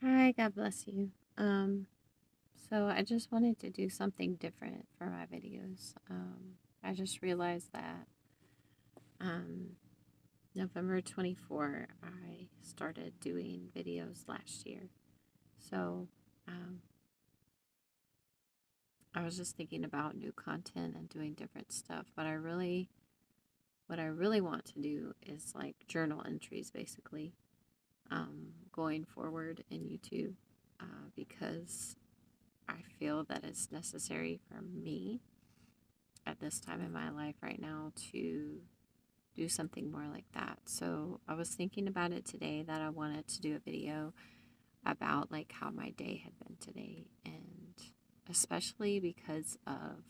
Hi, God bless you. So I just wanted to do something different for my videos. I just realized that um, November 24, I started doing videos last year. So um, I was just thinking about new content and doing different stuff. What I really want to do is like journal entries, basically, going forward in YouTube, because I feel that it's necessary for me at this time in my life right now to do something more like that. So I was thinking about it today that I wanted to do a video about like how my day had been today, and especially because of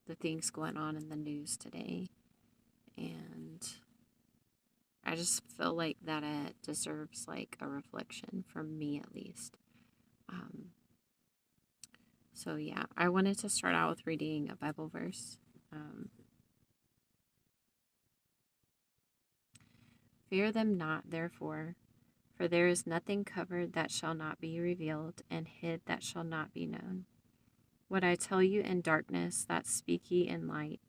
the things going on in the news today. And I just feel like that it deserves like a reflection from me at least. Um, So, yeah, I wanted to start out with reading a Bible verse. Um, Fear them not, therefore, for there is nothing covered that shall not be revealed, and hid that shall not be known. What I tell you in darkness, that speak ye in light,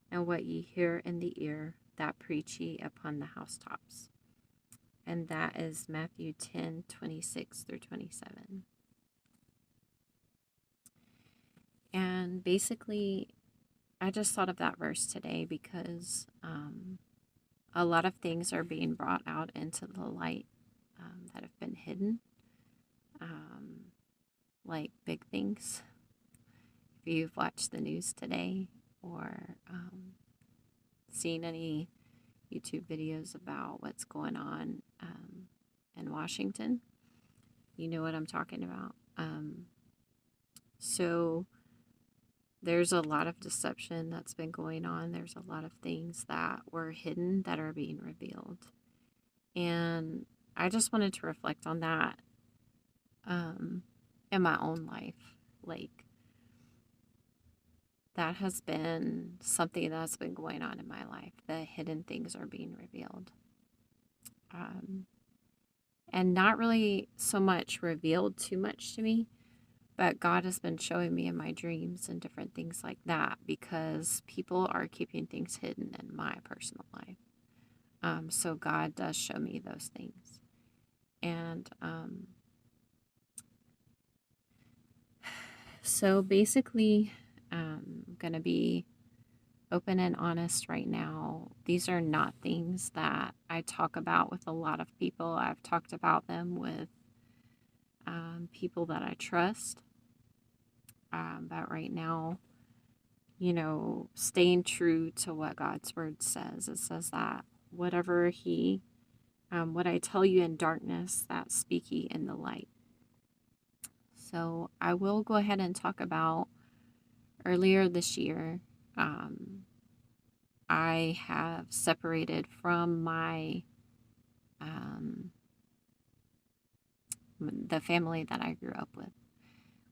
and what ye hear in the ear, that preach ye upon the housetops. And that is Matthew 10:26 through 27. And basically, I just thought of that verse today because a lot of things are being brought out into the light, that have been hidden, um, like big things. If you've watched the news today or seen any YouTube videos about what's going on in Washington, you know what I'm talking about. So there's a lot of deception that's been going on. There's a lot of things that were hidden that are being revealed. And I just wanted to reflect on that in my own life. Like, that has been something that's been going on in my life. The hidden things are being revealed. Um, and not really so much revealed too much to me, but God has been showing me in my dreams and different things like that because people are keeping things hidden in my personal life. So God does show me those things. And so basically, I'm going to be open and honest right now. These are not things that I talk about with a lot of people. I've talked about them with people that I trust. But right now, staying true to what God's word says, it says that what I tell you in darkness, that speak ye in the light. So I will go ahead and talk about earlier this year. I have separated from um, the family that I grew up with.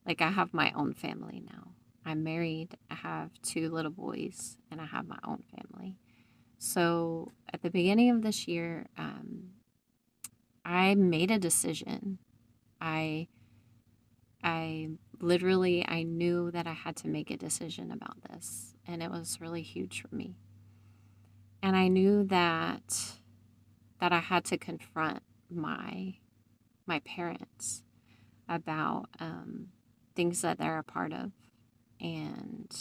Like, I have my own family now. I'm married, I have two little boys, and I have my own family. So at the beginning of this year, I made a decision. I I literally I knew that I had to make a decision about this, and it was really huge for me. And I knew that I had to confront my parents about things that they're a part of, and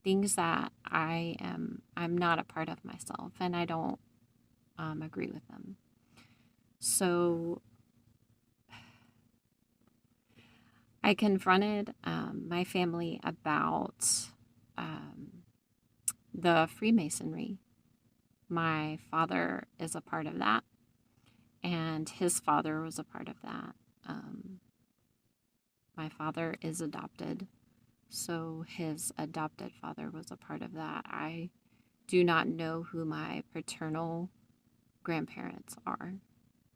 things that I'm not a part of myself, and I don't agree with them. So I confronted my family about um, the Freemasonry. My father is a part of that, and his father was a part of that. Um, my father is adopted, so his adopted father was a part of that. I do not know who my paternal grandparents are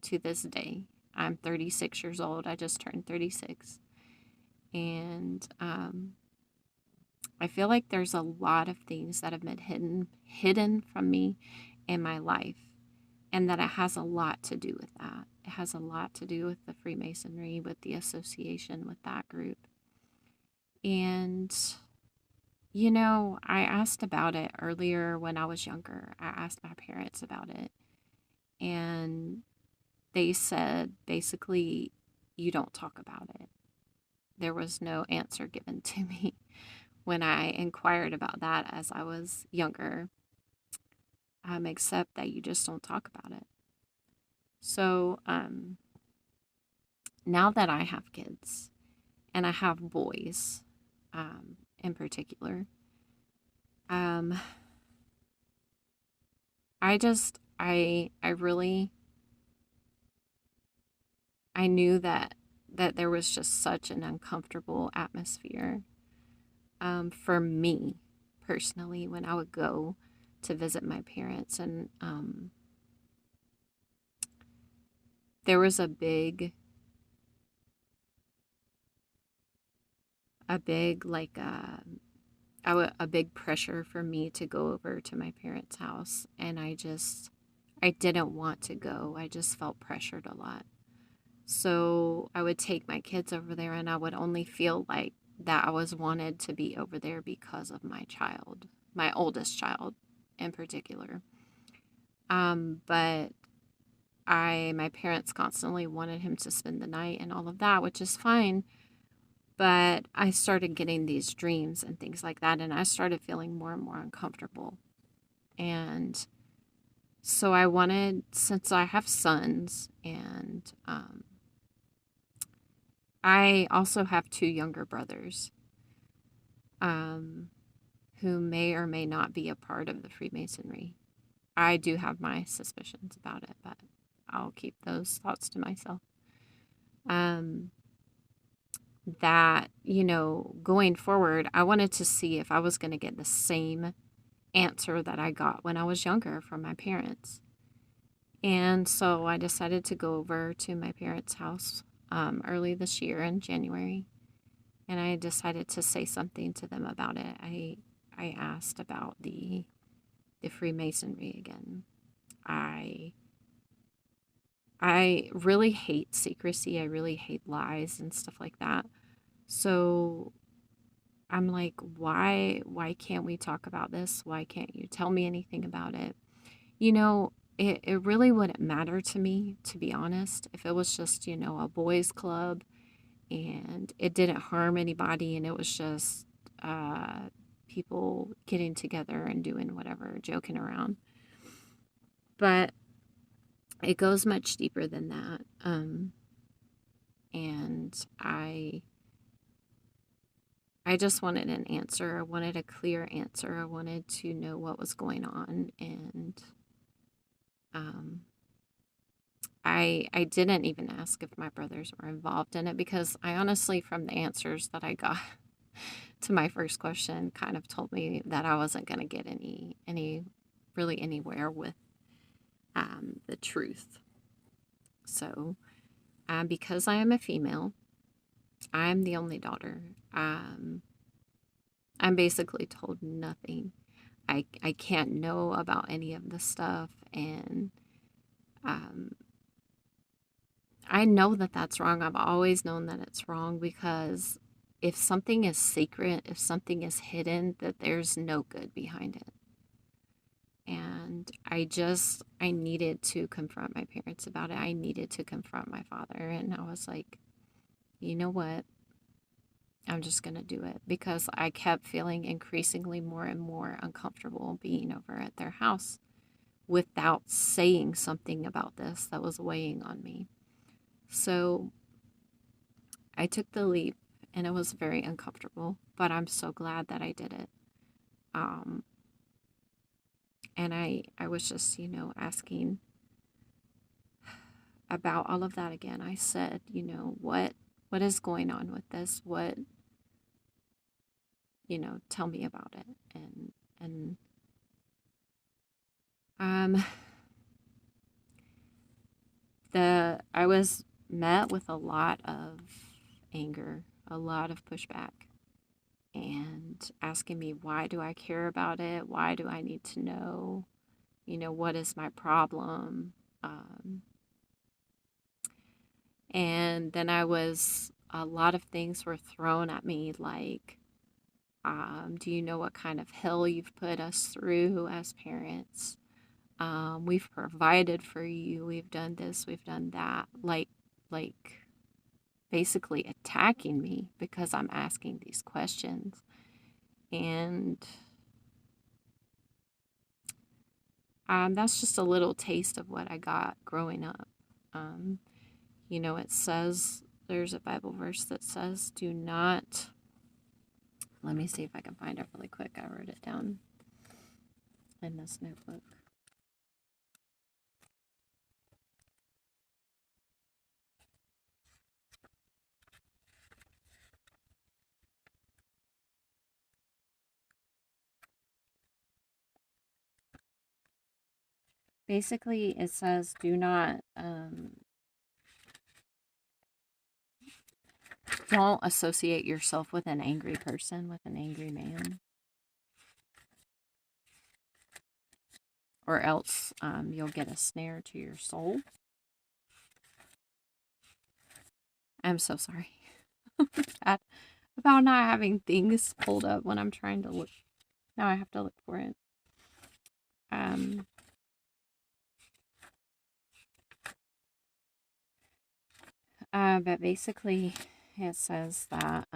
to this day. I'm 36 years old. I just turned 36. And I feel like there's a lot of things that have been hidden from me in my life. and that it has a lot to do with that. It has a lot to do with the Freemasonry, with the association with that group. And, I asked about it earlier when I was younger. I asked my parents about it, and they said basically, you don't talk about it. There was no answer given to me when I inquired about that as I was younger, except that you just don't talk about it. So now that I have kids, and I have boys in particular, um, I really, I knew that there was just such an uncomfortable atmosphere for me personally when I would go to visit my parents. And there was a big like a big pressure for me to go over to my parents' house, and I didn't want to go. I just felt pressured a lot. So I would take my kids over there, and I would only feel like that I was wanted to be over there because of my child, my oldest child in particular. But my parents constantly wanted him to spend the night and all of that, which is fine. But I started getting these dreams and things like that, and I started feeling more and more uncomfortable. And so I wanted, since I have sons, and I also have two younger brothers who may or may not be a part of the Freemasonry. I do have my suspicions about it, but I'll keep those thoughts to myself. That, going forward, I wanted to see if I was going to get the same answer that I got when I was younger from my parents. And so I decided to go over to my parents' house early this year in January, and I decided to say something to them about it. I asked about the Freemasonry again. I really hate secrecy. I really hate lies and stuff like that. So I'm like, why can't we talk about this? Why can't you tell me anything about it? It really wouldn't matter to me, to be honest, if it was just, a boys' club and it didn't harm anybody, and it was just people getting together and doing whatever, joking around. But it goes much deeper than that. And I just wanted an answer. I wanted a clear answer. I wanted to know what was going on. And I didn't even ask if my brothers were involved in it, because I honestly, from the answers that I got to my first question, kind of told me that I wasn't going to get really anywhere with the truth. So because I am a female, I'm the only daughter. I'm basically told nothing. I can't know about any of this stuff, and I know that that's wrong. I've always known that it's wrong, because if something is secret, if something is hidden, that there's no good behind it. And I needed to confront my parents about it. I needed to confront my father, and I was like, you know what? I'm just going to do it, because I kept feeling increasingly more and more uncomfortable being over at their house without saying something about this that was weighing on me. So I took the leap, and it was very uncomfortable, but I'm so glad that I did it. And I was just, asking about all of that again. I said, what is going on with this? What, tell me about it. And I was met with a lot of anger, a lot of pushback, and asking me, why do I care about it? Why do I need to know? What is my problem? Um, and then a lot of things were thrown at me like, do you know what kind of hell you've put us through as parents? We've provided for you. We've done this. We've done that. Like basically attacking me because I'm asking these questions. And that's just a little taste of what I got growing up. Um, it says, there's a Bible verse that says, do not, let me see if I can find it really quick. I wrote it down in this notebook. Basically, it says, don't associate yourself with an angry person, with an angry man, or else you'll get a snare to your soul. I'm so sorry about not having things pulled up when I'm trying to look. Now I have to look for it. Um, but basically, it says that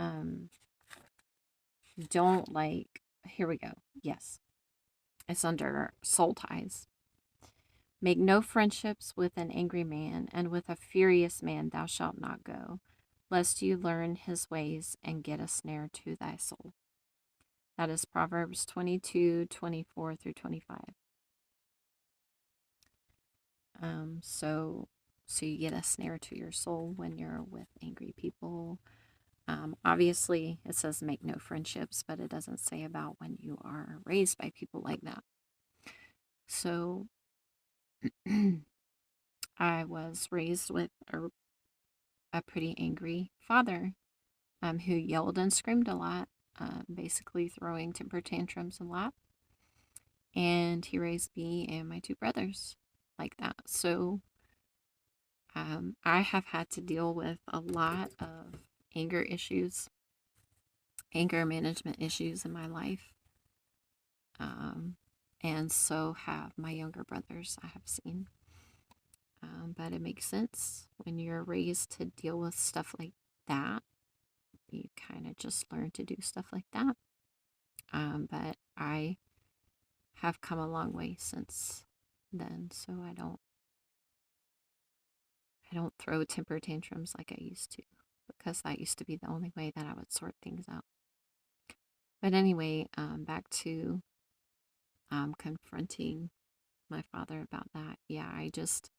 don't like. Here we go. Yes, it's under soul ties. Make no friendships with an angry man, and with a furious man thou shalt not go, lest you learn his ways and get a snare to thy soul. That is Proverbs 22:24 through 25. So you get a snare to your soul when you're with angry people. Obviously, it says make no friendships, but it doesn't say about when you are raised by people like that. So I was raised with a pretty angry father who yelled and screamed a lot, basically throwing temper tantrums a lot. And he raised me and my two brothers like that. So I have had to deal with a lot of anger issues, anger management issues in my life. And so have my younger brothers, I have seen. But it makes sense when you're raised to deal with stuff like that. You kind of just learn to do stuff like that. But I have come a long way since then, so I don't throw temper tantrums like I used to, because that used to be the only way that I would sort things out. But anyway, back to confronting my father about that. Yeah, I just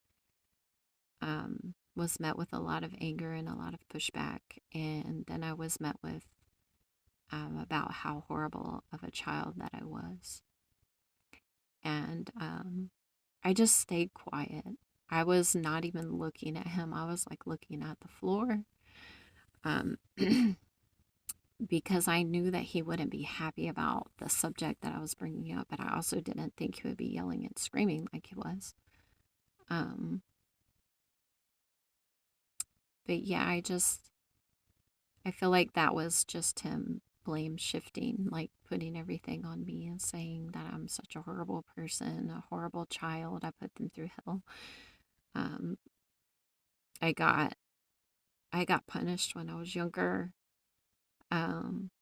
was met with a lot of anger and a lot of pushback. And then I was met with about how horrible of a child that I was. And I just stayed quiet. I was not even looking at him. I was like looking at the floor. Um, because I knew that he wouldn't be happy about the subject that I was bringing up, but I also didn't think he would be yelling and screaming like he was. Um, but yeah, I feel like that was just him blame shifting, like putting everything on me and saying that I'm such a horrible person, a horrible child. I put them through hell. Um, I got I got punished when I was younger.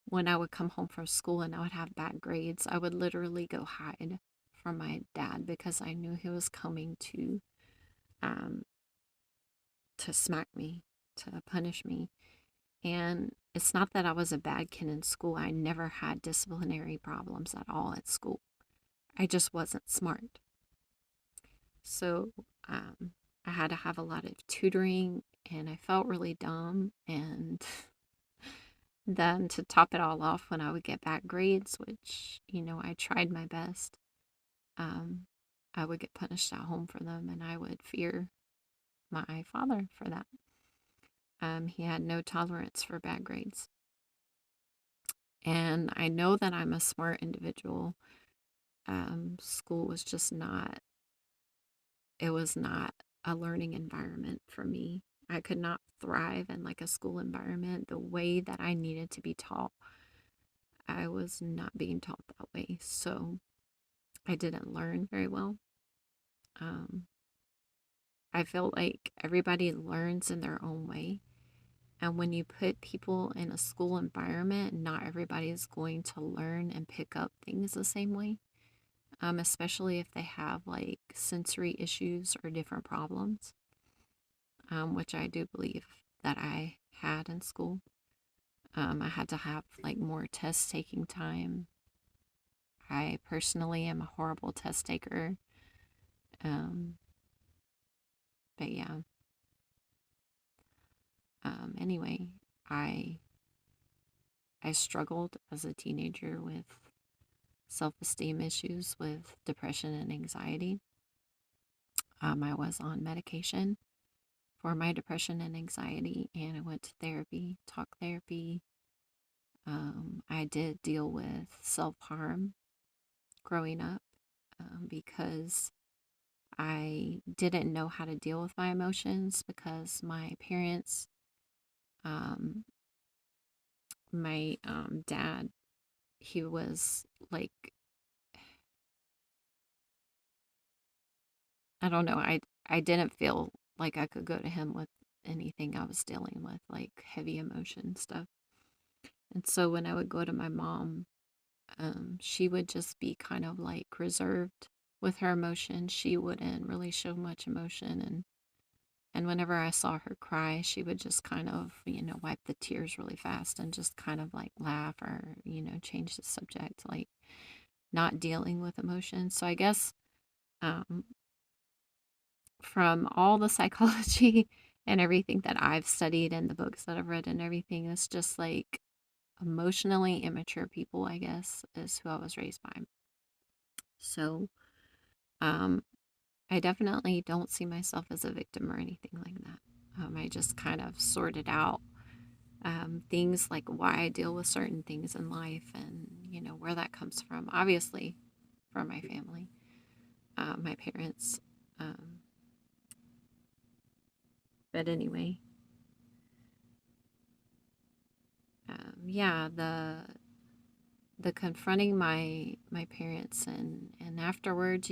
When I would come home from school and I would have bad grades, I would literally go hide from my dad because I knew he was coming um, to smack me, to punish me. And it's not that I was a bad kid in school. I never had disciplinary problems at all at school. I just wasn't smart. So I had to have a lot of tutoring, and I felt really dumb. And then to top it all off, when I would get bad grades, which, I tried my best, um, I would get punished at home for them, and I would fear my father for that. He had no tolerance for bad grades. And I know that I'm a smart individual. School was just not it was not a learning environment for me. I could not thrive in like a school environment the way that I needed to be taught. I was not being taught that way. So I didn't learn very well. Um, I feel like everybody learns in their own way. And when you put people in a school environment, not everybody is going to learn and pick up things the same way, especially if they have like sensory issues or different problems, which I do believe that I had in school. I had to have like more test taking time. I personally am a horrible test taker. Um, but yeah, anyway, I I struggled as a teenager with self-esteem issues, with depression and anxiety. I was on medication for my depression and anxiety, and I went to therapy, talk therapy. I did deal with self-harm growing up, because I didn't know how to deal with my emotions because my parents, um, my dad, he was like, I don't know, I didn't feel like I could go to him with anything I was dealing with, like heavy emotion stuff. And so when I would go to my mom, she would just be kind of like reserved with her emotion. She wouldn't really show much emotion, and whenever I saw her cry, she would just kind of, wipe the tears really fast and just kind of like laugh or, change the subject, like not dealing with emotions. So I guess, um, from all the psychology and everything that I've studied and the books that I've read and everything, it's just like emotionally immature people, I guess, is who I was raised by. So, um, I definitely don't see myself as a victim or anything like that. I just kind of sorted out, things like why I deal with certain things in life and, where that comes from. Obviously, from my family, my parents. Um, but anyway, yeah, the confronting my parents and afterwards,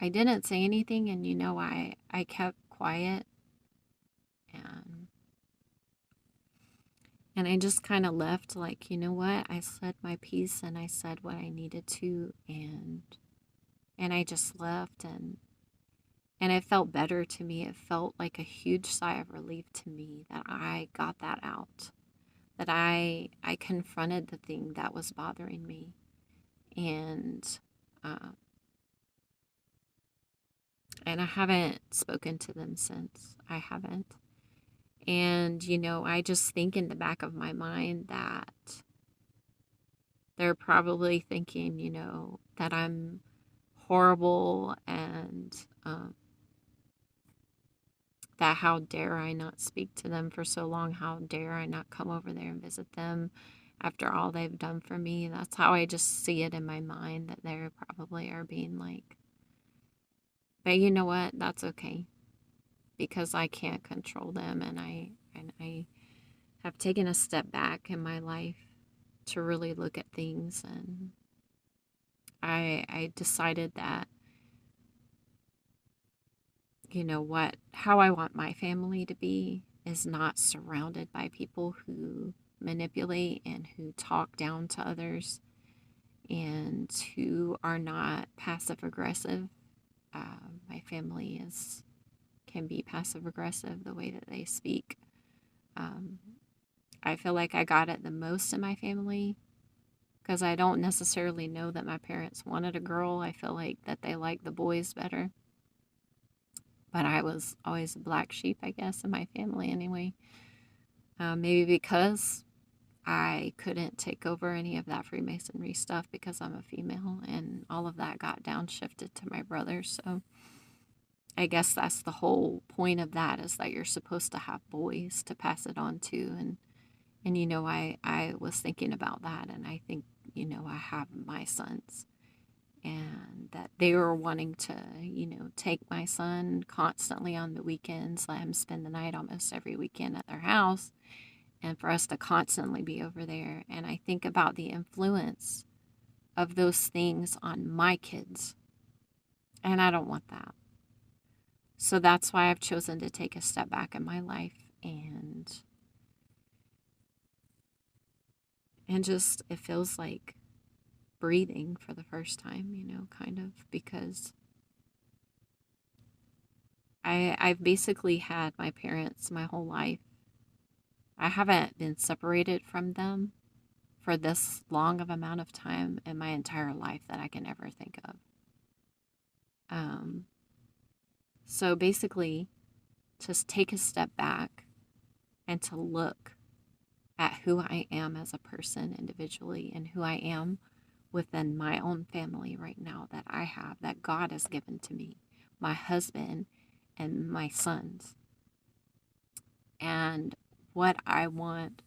I didn't say anything, and I kept quiet, and I just kind of left, like, you know what, I said my piece and I said what I needed to, and I just left, and it felt better to me. It felt like a huge sigh of relief to me that I got that out, that I confronted the thing that was bothering me, and uh, I haven't spoken to them since. I haven't. And, I just think in the back of my mind that they're probably thinking, that I'm horrible, and that how dare I not speak to them for so long? How dare I not come over there and visit them after all they've done for me? That's how I just see it in my mind, that they probably are being like, but you know what? That's okay, because I can't control them, and I have taken a step back in my life to really look at things, and I decided that, how I want my family to be is not surrounded by people who manipulate and who talk down to others and who are not passive aggressive. My family is can be passive aggressive the way that they speak. Um, I feel like I got it the most in my family because I don't necessarily know that my parents wanted a girl. I feel like that they liked the boys better. But I was always a black sheep, I guess, in my family anyway. Maybe because I couldn't take over any of that Freemasonry stuff because I'm a female, and all of that got downshifted to my brother. So I guess that's the whole point of that, is that you're supposed to have boys to pass it on to. And I was thinking about that, and I think I have my sons, and that they were wanting to, take my son constantly on the weekends, let him spend the night almost every weekend at their house, and for us to constantly be over there. And I think about the influence of those things on my kids, and I don't want that. So that's why I've chosen to take a step back in my life and just, it feels like breathing for the first time, kind of, because I've basically had my parents my whole life. I haven't been separated from them for this long of amount of time in my entire life that I can ever think of. Um, so basically, just take a step back and to look at who I am as a person individually and who I am within my own family right now that I have, that God has given to me, my husband and my sons, and what I want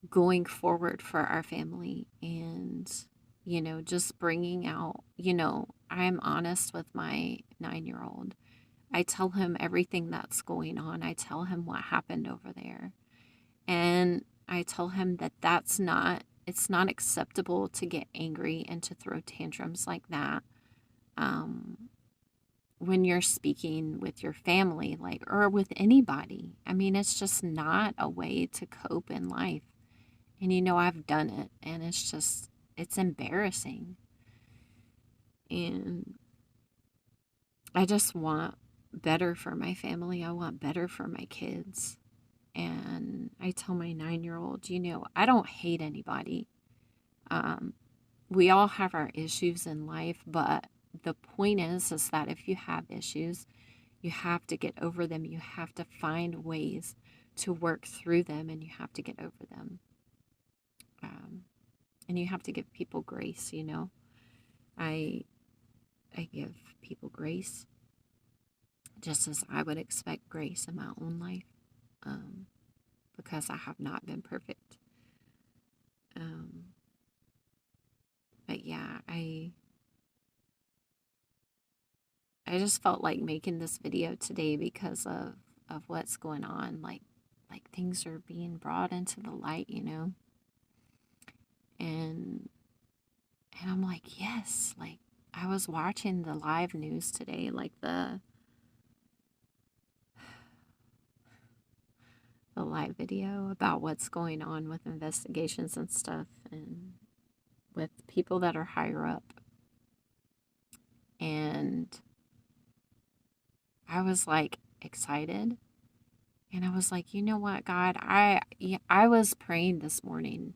going forward for our family. And, just bringing out, I'm honest with my 9-year-old. I tell him everything that's going on. I tell him what happened over there. And I tell him that it's not acceptable to get angry and to throw tantrums like that. When you're speaking with your family, like, or with anybody. I mean, it's just not a way to cope in life. And I've done it, and it's embarrassing. And I just want better for my family. I want better for my kids. And I tell my 9-year-old, I don't hate anybody. We all have our issues in life, but the point is that if you have issues, you have to get over them. You have to find ways to work through them, and you have to get over them. And you have to give people grace. I give people grace, just as I would expect grace in my own life, because I have not been perfect. But yeah, I just felt like making this video today because of what's going on. Like things are being brought into the light, and I'm like, yes. Like, I was watching the live news today, like the live video about what's going on with investigations and stuff, and with people that are higher up. And I was like excited, and I was like, you know what, God, I was praying this morning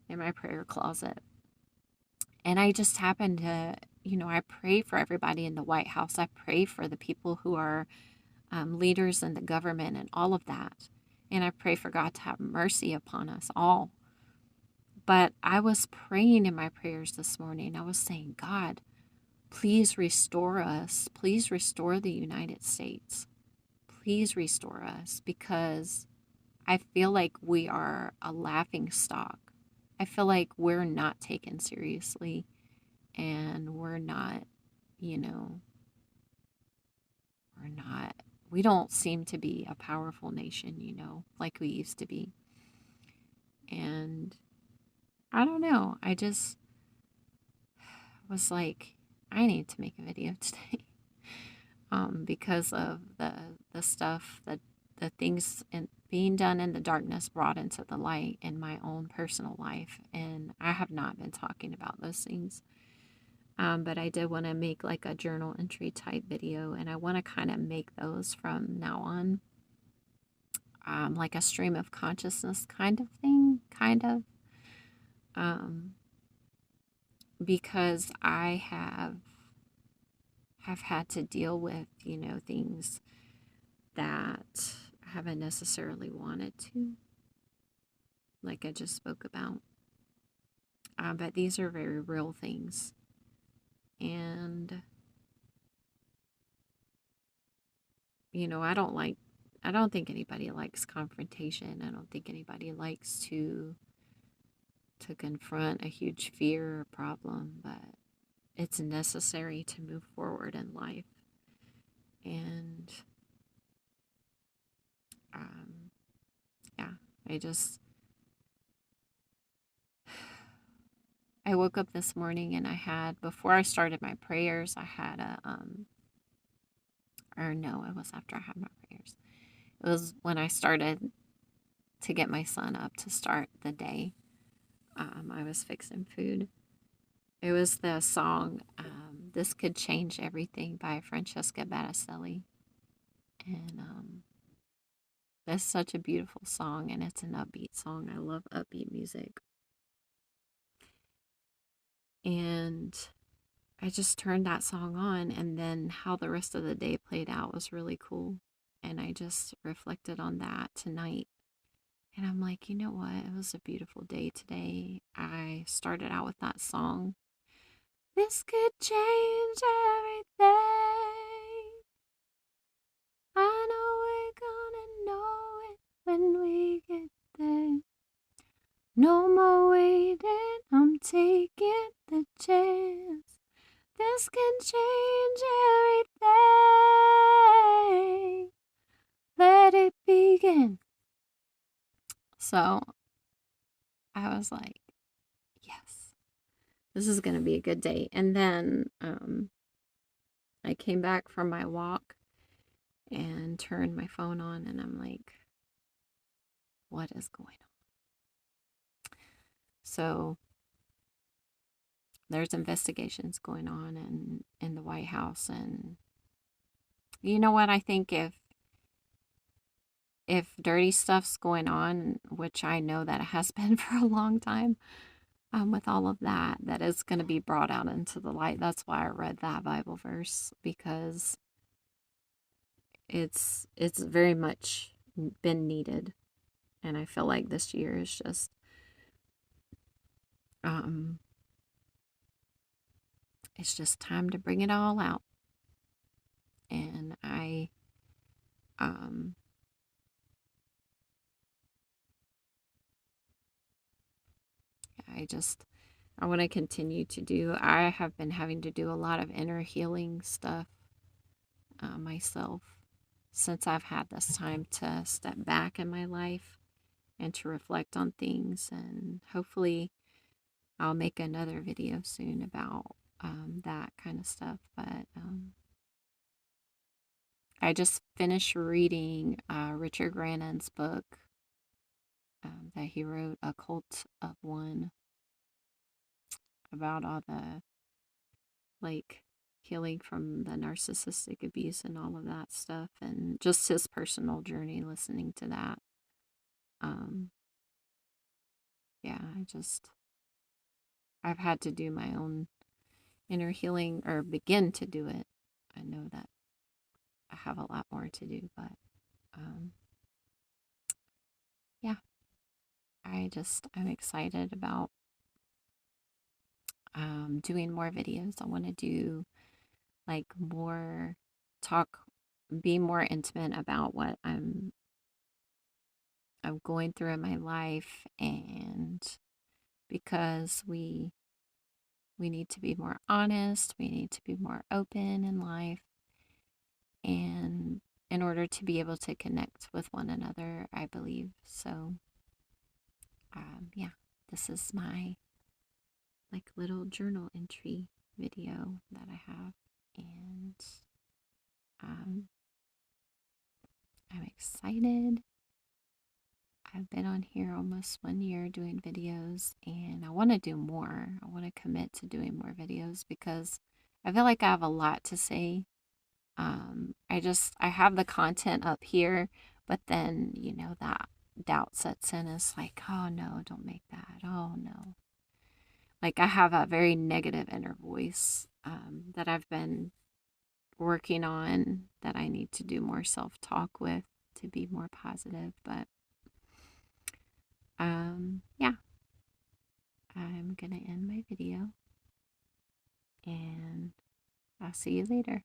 in my prayer closet, and I just happened to, I pray for everybody in the White House. I pray for the people who are leaders in the government and all of that. And I pray for God to have mercy upon us all. But I was praying in my prayers this morning. I was saying, God, please restore us. Please restore the United States. Please restore us, because I feel like we are a laughing stock. I feel like we're not taken seriously, and we're not, we don't seem to be a powerful nation, like we used to be. And I don't know. I just was like, I need to make a video today, because of the stuff that the things being done in the darkness brought into the light in my own personal life, and I have not been talking about those things. But I did want to make like a journal entry type video, and I want to kind of make those from now on, like a stream of consciousness kind of thing, because I have had to deal with, things that I haven't necessarily wanted to, like I just spoke about. But these are very real things. And, I don't think anybody likes confrontation. I don't think anybody likes to to confront a huge fear or problem, but it's necessary to move forward in life. And um, yeah, I just, I woke up this morning and I had, before I started my prayers, I had or no, it was after I had my prayers. It was when I started to get my son up to start the day. I was fixing food. It was the song, This Could Change Everything by Francesca Battistelli. And that's such a beautiful song, and it's an upbeat song. I love upbeat music. And I just turned that song on, and then how the rest of the day played out was really cool. And I just reflected on that tonight. And I'm like, you know what? It was a beautiful day today. I started out with that song. This could change everything. I know we're gonna know it when we get there. No more waiting, I'm taking the chance. This can change everything. Let it begin. So I was like, yes, this is going to be a good day. And then I came back from my walk and turned my phone on, and I'm like, what is going on? So there's investigations going on in the White House. And you know what? I think if dirty stuff's going on, which I know that it has been for a long time, with all of that, that is going to be brought out into the light. That's why I read that Bible verse, because it's very much been needed. And I feel like this year is just it's just time to bring it all out. And I I want to continue to do. I have been having to do a lot of inner healing stuff myself since I've had this time to step back in my life and to reflect on things. And hopefully I'll make another video soon about that kind of stuff. But I just finished reading Richard Grannon's book that he wrote, A Cult of One, about all the like healing from the narcissistic abuse and all of that stuff, and just his personal journey listening to that. Yeah, I've had to do my own inner healing, or begin to do it. I know that I have a lot more to do, but yeah, I'm excited about doing more videos. I want to do like more talk, be more intimate about what I'm going through in my life. And because we need to be more honest, we need to be more open in life, and in order to be able to connect with one another, I believe. So yeah, this is my like little journal entry video that I have. And I'm excited. I've been on here almost 1 year doing videos, and I want to do more. I want to commit to doing more videos because I feel like I have a lot to say. I have the content up here, but then, that doubt sets in. It's like, oh no, don't make that. Oh no. Like, I have a very negative inner voice that I've been working on, that I need to do more self-talk with to be more positive. But yeah, I'm gonna end my video, and I'll see you later.